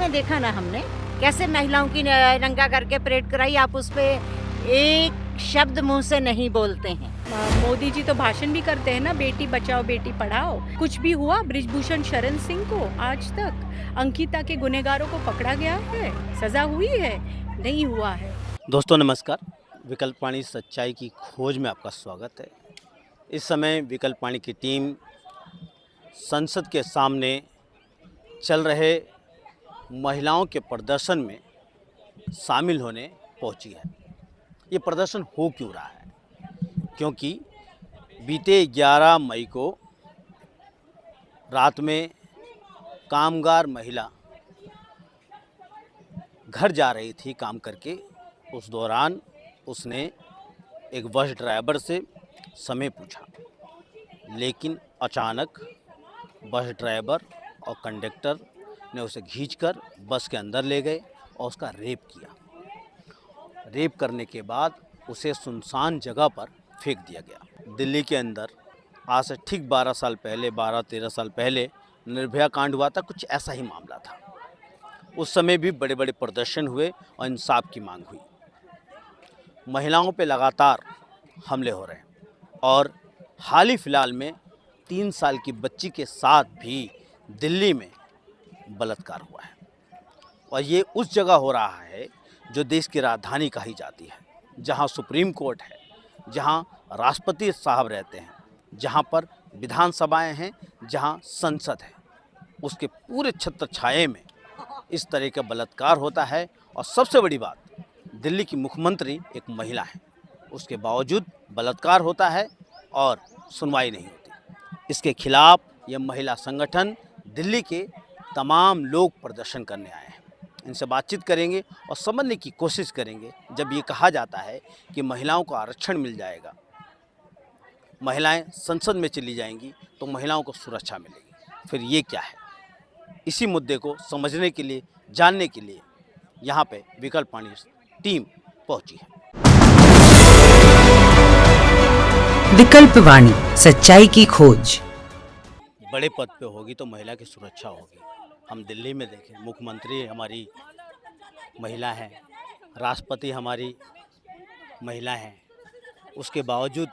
में देखा ना हमने कैसे महिलाओं की नंगा करके परेड कराई। आप उस पे एक शब्द मुंह से नहीं बोलते हैं। मोदी जी तो भाषण भी करते हैं ना, बेटी बचाओ बेटी पढ़ाओ। कुछ भी हुआ बृजभूषण शरण सिंह को आज तक? अंकिता के गुनहगारों को पकड़ा गया है? सजा हुई है? नहीं हुआ है। दोस्तों नमस्कार, विकल्पवाणी सच्चाई की खोज में आपका स्वागत है। इस समय विकल्पवाणी की टीम संसद के सामने चल रहे महिलाओं के प्रदर्शन में शामिल होने पहुंची है। ये प्रदर्शन हो क्यों रहा है? क्योंकि बीते 11 मई को रात में कामगार महिला घर जा रही थी काम करके। उस दौरान उसने एक बस ड्राइवर से समय पूछा, लेकिन अचानक बस ड्राइवर और कंडक्टर ने उसे खींचकर बस के अंदर ले गए और उसका रेप किया। रेप करने के बाद उसे सुनसान जगह पर फेंक दिया गया। दिल्ली के अंदर आज से ठीक 12-13 साल पहले निर्भया कांड हुआ था। कुछ ऐसा ही मामला था। उस समय भी बड़े बड़े प्रदर्शन हुए और इंसाफ की मांग हुई। महिलाओं पे लगातार हमले हो रहे हैं और हाल ही फिलहाल में 3 साल की बच्ची के साथ भी दिल्ली में बलात्कार हुआ है। और ये उस जगह हो रहा है जो देश की राजधानी कही जाती है, जहां सुप्रीम कोर्ट है, जहां राष्ट्रपति साहब रहते हैं, जहां पर विधानसभाएं हैं, जहां संसद है। उसके पूरे छत्र छाये में इस तरह का बलात्कार होता है। और सबसे बड़ी बात, दिल्ली की मुख्यमंत्री एक महिला है, उसके बावजूद बलात्कार होता है और सुनवाई नहीं होती। इसके खिलाफ यह महिला संगठन दिल्ली के तमाम लोग प्रदर्शन करने आए हैं। इनसे बातचीत करेंगे और समझने की कोशिश करेंगे। जब ये कहा जाता है कि महिलाओं को आरक्षण मिल जाएगा, महिलाएं संसद में चली जाएंगी, तो महिलाओं को सुरक्षा मिलेगी, फिर ये क्या है? इसी मुद्दे को समझने के लिए, जानने के लिए यहाँ पे विकल्पवाणी टीम पहुंची है। विकल्पवाणी सच्चाई की खोज। बड़े पद पे होगी तो महिला की सुरक्षा होगी। हम दिल्ली में देखें, मुख्यमंत्री हमारी महिला है, राष्ट्रपति हमारी महिला है। उसके बावजूद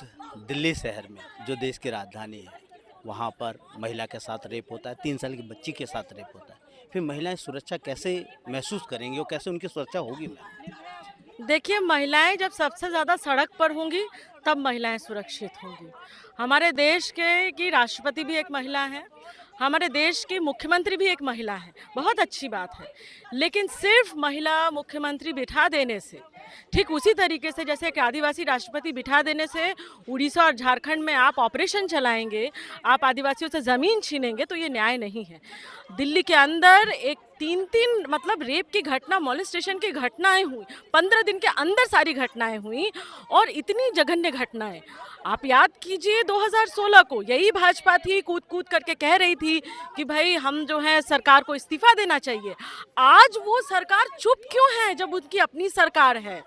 दिल्ली शहर में, जो देश की राजधानी है, वहाँ पर महिला के साथ रेप होता है। 3 साल की बच्ची के साथ रेप होता है। फिर महिलाएं सुरक्षा कैसे महसूस करेंगी और कैसे उनकी सुरक्षा होगी? मैम देखिए, महिलाएं जब सबसे ज़्यादा सड़क पर होंगी तब महिलाएं सुरक्षित होंगी। हमारे देश के की राष्ट्रपति भी एक महिला है, हमारे देश की मुख्यमंत्री भी एक महिला है, बहुत अच्छी बात है। लेकिन सिर्फ महिला मुख्यमंत्री बिठा देने से, ठीक उसी तरीके से जैसे एक आदिवासी राष्ट्रपति बिठा देने से उड़ीसा और झारखंड में आप ऑपरेशन चलाएंगे, आप आदिवासियों से ज़मीन छीनेंगे, तो ये न्याय नहीं है। दिल्ली के अंदर एक 3 मतलब रेप की घटना, मोलेस्टेशन की घटनाएं हुई, 15 दिन के अंदर सारी घटनाएं हुई और इतनी जघन्य घटनाएं। आप याद कीजिए 2016 को यही भाजपा थी, कूद कूद करके कह रही थी कि भाई हम जो है सरकार को इस्तीफा देना चाहिए। आज वो सरकार चुप क्यों है जब उनकी अपनी सरकार है?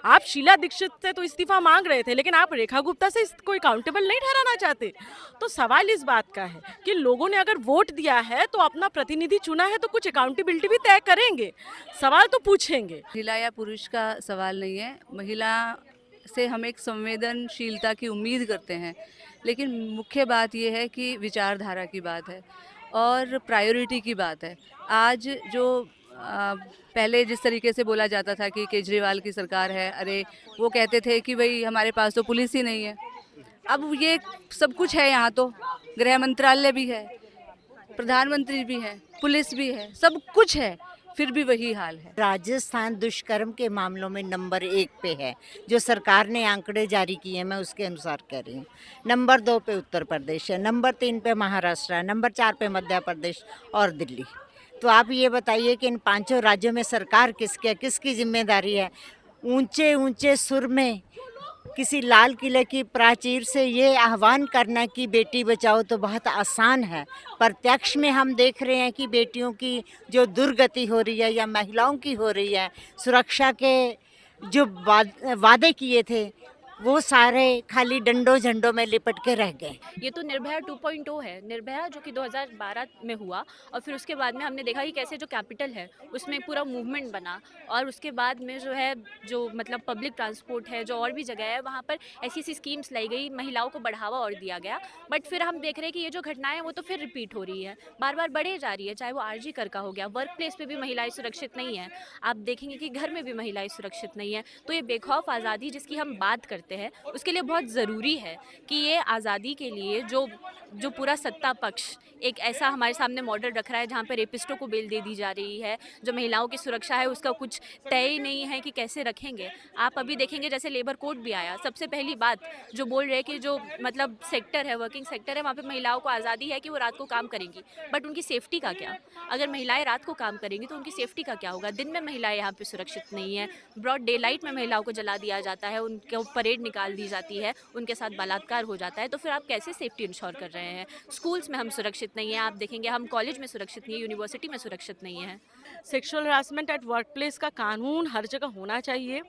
आप शीला दीक्षित से तो इस्तीफा मांग रहे थे, लेकिन आप रेखा गुप्ता से इसको अकाउंटेबल नहीं ठहराना चाहते। तो सवाल इस बात का है कि लोगों ने अगर वोट दिया है तो अपना प्रतिनिधि चुना है, तो कुछ अकाउंटेबिलिटी भी तय करेंगे, सवाल तो पूछेंगे। महिला या पुरुष का सवाल नहीं है। महिला से हम एक संवेदनशीलता की उम्मीद करते हैं, लेकिन मुख्य बात यह है कि विचारधारा की बात है और प्रायोरिटी की बात है। आज जो पहले जिस तरीके से बोला जाता था कि केजरीवाल की सरकार है, अरे वो कहते थे कि भाई हमारे पास तो पुलिस ही नहीं है। अब ये सब कुछ है, यहाँ तो गृह मंत्रालय भी है, प्रधानमंत्री भी है, पुलिस भी है, सब कुछ है, फिर भी वही हाल है। राजस्थान दुष्कर्म के मामलों में नंबर 1 पे है। जो सरकार ने आंकड़े जारी किए हैं, मैं उसके अनुसार कह रही हूँ। नंबर 2 पे उत्तर प्रदेश है, नंबर 3 पे महाराष्ट्र है, नंबर 4 पे मध्य प्रदेश और दिल्ली। तो आप ये बताइए कि इन 5 राज्यों में सरकार किसकी जिम्मेदारी है? ऊंचे ऊंचे सुर में किसी लाल किले की प्राचीर से ये आह्वान करना कि बेटी बचाओ तो बहुत आसान है। प्रत्यक्ष में हम देख रहे हैं कि बेटियों की जो दुर्गति हो रही है या महिलाओं की हो रही है, सुरक्षा के जो वादे किए थे वो सारे खाली डंडों झंडों में लिपट के रह गए। ये तो निर्भया 2.0 है। निर्भया जो कि 2012 में हुआ और फिर उसके बाद में हमने देखा कि कैसे जो कैपिटल है उसमें पूरा मूवमेंट बना और उसके बाद में जो है जो मतलब पब्लिक ट्रांसपोर्ट है जो और भी जगह है वहाँ पर ऐसी ऐसी स्कीम्स लाई गई, महिलाओं को बढ़ावा और दिया गया। बट फिर हम देख रहे हैं कि ये जो घटनाएं हैं वो तो फिर रिपीट हो रही है, बार बार बढ़े जा रही है। चाहे वो आरजी कर का हो गया, वर्क प्लेस पे भी महिलाएं सुरक्षित नहीं है, आप देखेंगे कि घर में भी महिलाएं सुरक्षित नहीं है। तो ये बेखौफ आज़ादी जिसकी हम बात करते हैं उसके लिए बहुत ज़रूरी है कि ये आज़ादी के लिए जो जो पूरा सत्ता पक्ष एक ऐसा हमारे सामने मॉडल रख रहा है जहाँ पे रेपिस्टों को बेल दे दी जा रही है, जो महिलाओं की सुरक्षा है उसका कुछ तय ही नहीं है कि कैसे रखेंगे। आप अभी देखेंगे जैसे लेबर कोड भी आया, सबसे पहली बात जो बोल रहे हैं कि जो मतलब सेक्टर है, वर्किंग सेक्टर है, वहाँ पे महिलाओं को आज़ादी है कि वो रात को काम करेंगी, बट उनकी सेफ्टी का क्या? अगर महिलाएं रात को काम करेंगी तो उनकी सेफ्टी का क्या होगा? दिन में महिलाएं यहाँ पे सुरक्षित नहीं है, ब्रॉड डे लाइट में महिलाओं को जला दिया जाता है, उनको परेड निकाल दी जाती है, उनके साथ बलात्कार हो जाता है। तो फिर आप कैसे सेफ्टी इंश्योर कर रहे हैं? स्कूल्स में हम सुरक्षित नहीं हैं, आप देखेंगे हम कॉलेज में सुरक्षित नहीं है, यूनिवर्सिटी में सुरक्षित नहीं है। Sexual harassment at work place का कानून हर जगह होना चाहिए।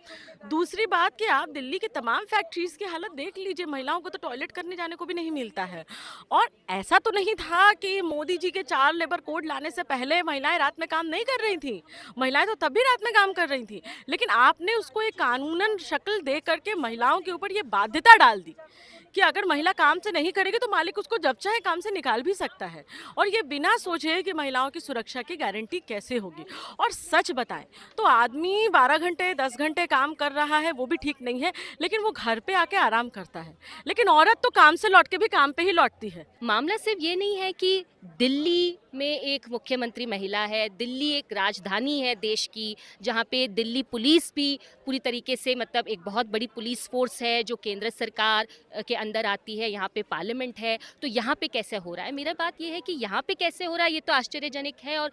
दूसरी बात कि आप दिल्ली की तमाम फैक्ट्रीज़ की हालत देख लीजिए, महिलाओं को तो टॉयलेट करने जाने को भी नहीं मिलता है। और ऐसा तो नहीं था कि मोदी जी के 4 लेबर कोड लाने से पहले महिलाएं रात में काम नहीं कर रही थी, महिलाएं तो तब भी रात में काम कर रही थी, लेकिन आपने उसको एक कानूनन शक्ल दे करके महिलाओं के ऊपर ये बाध्यता डाल दी कि अगर महिला काम से नहीं करेगी तो मालिक उसको जब चाहे काम से निकाल भी सकता है, और ये बिना सोचे कि महिलाओं की सुरक्षा की गारंटी कैसे होगी। और सच बताएं तो आदमी 12 घंटे 10 घंटे काम कर रहा है वो भी ठीक नहीं है, लेकिन वो घर पे आके आराम करता है, लेकिन औरत तो काम से लौट के भी काम पे ही लौटती है। मामला सिर्फ ये नहीं है कि दिल्ली में एक मुख्यमंत्री महिला है, दिल्ली एक राजधानी है देश की, जहाँ पे दिल्ली पुलिस भी पूरी तरीके से मतलब एक बहुत बड़ी पुलिस फोर्स है जो केंद्र सरकार के अंदर आती है, यहाँ पे पार्लियामेंट है। तो यहाँ पे कैसे हो रहा है? मेरा बात ये है कि यहाँ पे कैसे हो रहा है ये तो आश्चर्यजनक है और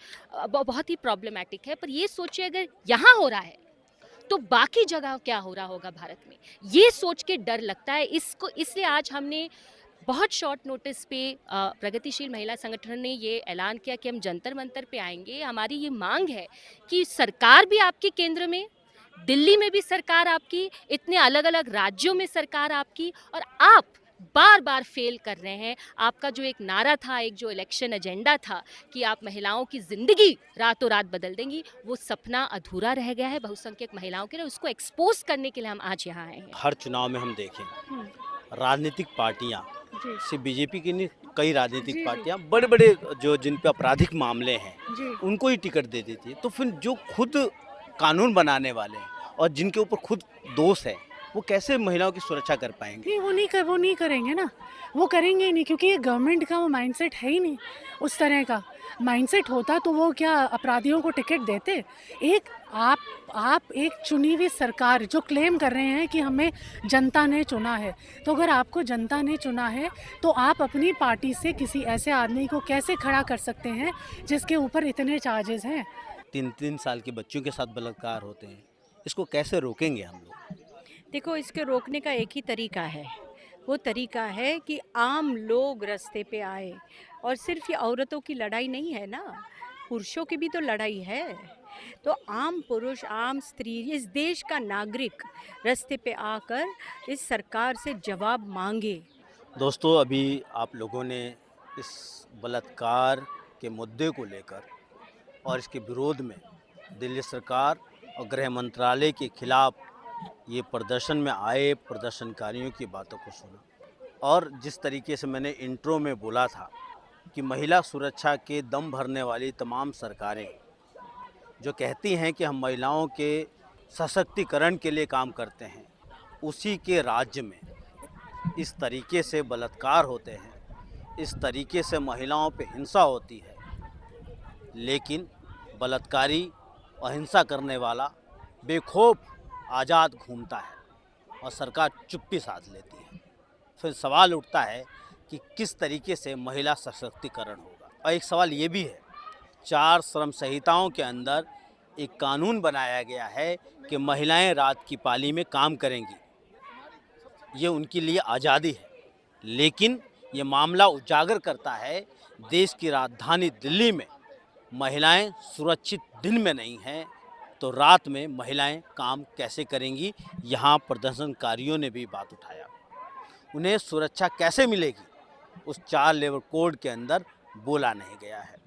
बहुत ही प्रॉब्लमैटिक है, पर ये सोचिए अगर यहाँ हो रहा है तो बाकी जगह क्या हो रहा होगा भारत में, ये सोच के डर लगता है। इसको इसलिए आज हमने बहुत शॉर्ट नोटिस पे प्रगतिशील महिला संगठन ने ये ऐलान किया कि हम जंतर मंतर पे आएंगे। हमारी ये मांग है कि सरकार भी आपकी केंद्र में, दिल्ली में भी सरकार आपकी, इतने अलग अलग राज्यों में सरकार आपकी, और आप बार बार फेल कर रहे हैं। आपका जो एक नारा था, एक जो इलेक्शन एजेंडा था कि आप महिलाओं की ज़िंदगी रातों रात बदल देंगी, वो सपना अधूरा रह गया है बहुसंख्यक महिलाओं के लिए। उसको एक्सपोज करने के लिए हम आज यहाँ आए हैं। हर चुनाव में हम देखें राजनीतिक पार्टियां, सिर्फ बीजेपी की नहीं, कई राजनीतिक पार्टियां बड़े बड़े जो जिन पे आपराधिक मामले हैं उनको ही टिकट दे देती है। तो फिर जो खुद कानून बनाने वाले हैं और जिनके ऊपर खुद दोष है वो कैसे महिलाओं की सुरक्षा कर पाएंगे? नहीं, वो नहीं करेंगे ना, वो करेंगे ही नहीं, क्योंकि ये गवर्नमेंट का वो माइंडसेट है ही नहीं। उस तरह का माइंडसेट होता तो वो क्या अपराधियों को टिकट देते? एक आप एक चुनी हुई सरकार जो क्लेम कर रहे हैं कि हमें जनता ने चुना है, तो अगर आपको जनता ने चुना है तो आप अपनी पार्टी से किसी ऐसे आदमी को कैसे खड़ा कर सकते हैं जिसके ऊपर इतने चार्जेस हैं? 3-3 साल के बच्चों के साथ बलात्कार होते हैं, इसको कैसे रोकेंगे हम लोग? देखो, इसके रोकने का एक ही तरीका है, वो तरीका है कि आम लोग रास्ते पे आए। और सिर्फ ये औरतों की लड़ाई नहीं है ना, पुरुषों की भी तो लड़ाई है। तो आम पुरुष, आम स्त्री, इस देश का नागरिक रास्ते पे आकर इस सरकार से जवाब मांगे। दोस्तों, अभी आप लोगों ने इस बलात्कार के मुद्दे को लेकर और इसके विरोध में दिल्ली सरकार और गृह मंत्रालय के खिलाफ ये प्रदर्शन में आए प्रदर्शनकारियों की बातों को सुना, और जिस तरीके से मैंने इंट्रो में बोला था कि महिला सुरक्षा के दम भरने वाली तमाम सरकारें जो कहती हैं कि हम महिलाओं के सशक्तिकरण के लिए काम करते हैं, उसी के राज्य में इस तरीके से बलात्कार होते हैं, इस तरीके से महिलाओं पे हिंसा होती है, लेकिन बलात्कारी और हिंसा करने वाला बेखौफ आज़ाद घूमता है और सरकार चुप्पी साध लेती है। फिर सवाल उठता है कि किस तरीके से महिला सशक्तिकरण होगा। और एक सवाल ये भी है, 4 श्रम संहिताओं के अंदर एक कानून बनाया गया है कि महिलाएं रात की पाली में काम करेंगी, ये उनके लिए आज़ादी है, लेकिन ये मामला उजागर करता है देश की राजधानी दिल्ली में महिलाएं सुरक्षित दिन में नहीं हैं तो रात में महिलाएं काम कैसे करेंगी। यहाँ प्रदर्शनकारियों ने भी बात उठाया। उन्हें सुरक्षा कैसे मिलेगी, उस 4 लेबर कोड के अंदर बोला नहीं गया है।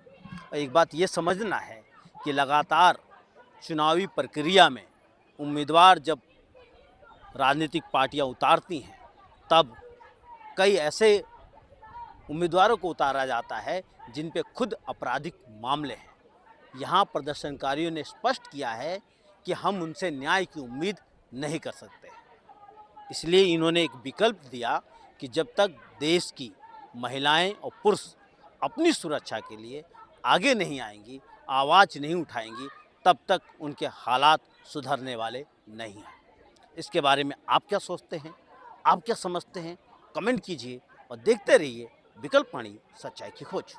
और एक बात ये समझना है कि लगातार चुनावी प्रक्रिया में उम्मीदवार जब राजनीतिक पार्टियां उतारती हैं, तब कई ऐसे उम्मीदवारों को उतारा जाता है जिन पे खुद आपराधिक मामले हैं। यहाँ प्रदर्शनकारियों ने स्पष्ट किया है कि हम उनसे न्याय की उम्मीद नहीं कर सकते। इसलिए इन्होंने एक विकल्प दिया कि जब तक देश की महिलाएं और पुरुष अपनी सुरक्षा के लिए आगे नहीं आएंगी, आवाज़ नहीं उठाएंगी, तब तक उनके हालात सुधरने वाले नहीं हैं। इसके बारे में आप क्या सोचते हैं, आप क्या समझते हैं, कमेंट कीजिए और देखते रहिए विकल्प वाणी, सच्चाई की खोज।